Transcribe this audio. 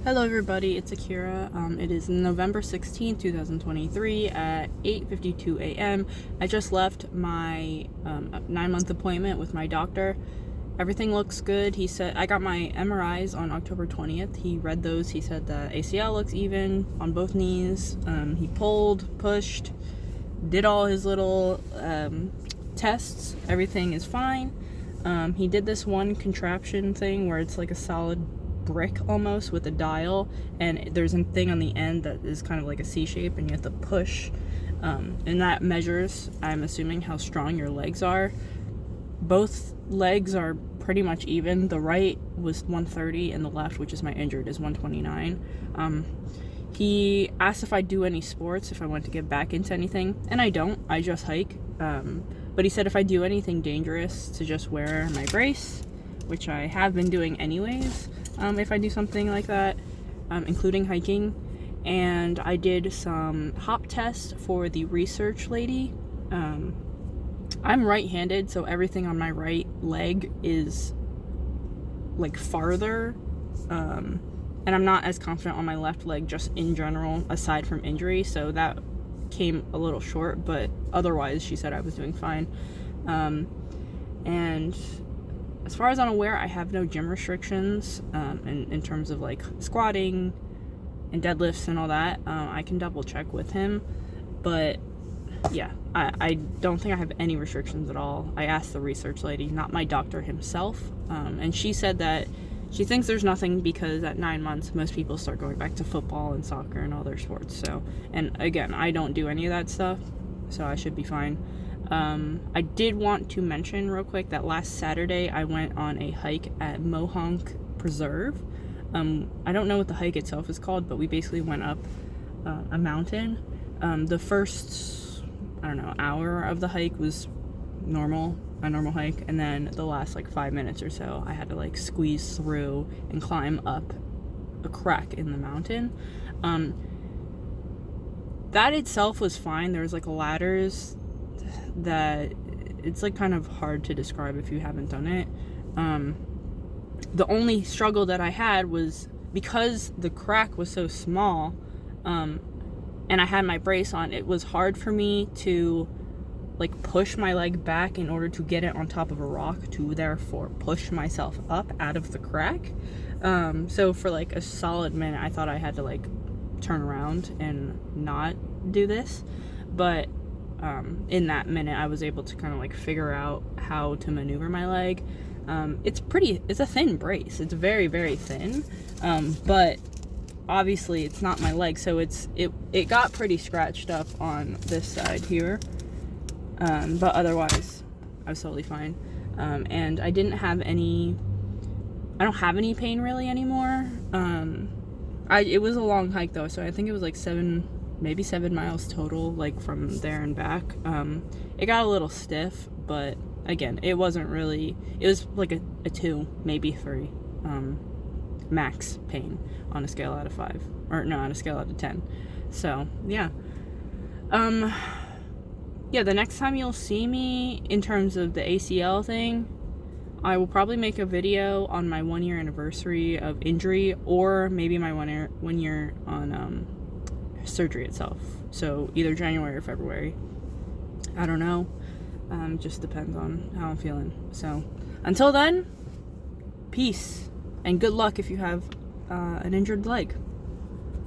Hello everybody, it's Akira. It is November 16th, 2023 at 8:52 a.m. I just left my 9-month appointment with my doctor. Everything looks good. He said, I got my MRIs on October 20th. He read those. He said the ACL looks even on both knees. He pulled, pushed, did all his little tests. Everything is fine. He did this one contraption thing where it's like a solid brick almost with a dial, and there's a thing on the end that is kind of like a C shape, and you have to push, and that measures, I'm assuming, how strong your legs are. Both legs are pretty much even. The right was 130 and the left, which is my injured, is 129. He asked if I do any sports, if I want to get back into anything, and I don't. I just hike. But he said if I do anything dangerous to just wear my brace, which I have been doing anyways, if I do something like that, including hiking. And I did some hop tests for the research lady. I'm right-handed, so everything on my right leg is like farther, and I'm not as confident on my left leg just in general, aside from injury, so that came a little short, but otherwise she said I was doing fine. And as far as I'm aware, I have no gym restrictions in terms of like squatting and deadlifts and all that. I can double check with him, but yeah, I don't think I have any restrictions at all. I asked the research lady, not my doctor himself, and she said that she thinks there's nothing because at 9 months most people start going back to football and soccer and all their sports. So, and again, I don't do any of that stuff, so I should be fine. I did want to mention real quick that last Saturday I went on a hike at Mohonk Preserve. I don't know what the hike itself is called, but we basically went up a mountain. The first, I don't know, hour of the hike was a normal hike, and then the last like 5 minutes or so I had to like squeeze through and climb up a crack in the mountain. That itself was fine. There was like ladders that it's like kind of hard to describe if you haven't done it. The only struggle that I had was because the crack was so small, and I had my brace on, it was hard for me to like push my leg back in order to get it on top of a rock to therefore push myself up out of the crack. So for like a solid minute I thought I had to like turn around and not do this, but in that minute I was able to kind of like figure out how to maneuver my leg. It's a thin brace. It's very, very thin, but obviously it's not my leg, so it got pretty scratched up on this side here, but otherwise I was totally fine. And I don't have any pain really anymore. It was a long hike though, so I think it was like 7 miles total, like from there and back. It got a little stiff, but again, it wasn't really, it was like a 2, maybe 3 max pain on a scale out of 5, or no, on a scale out of 10. So yeah, the next time you'll see me in terms of the ACL thing, I will probably make a video on my 1-year anniversary of injury, or maybe my 1 year on surgery itself. So either January or February. I don't know. Just depends on how I'm feeling. So until then, peace and good luck if you have an injured leg.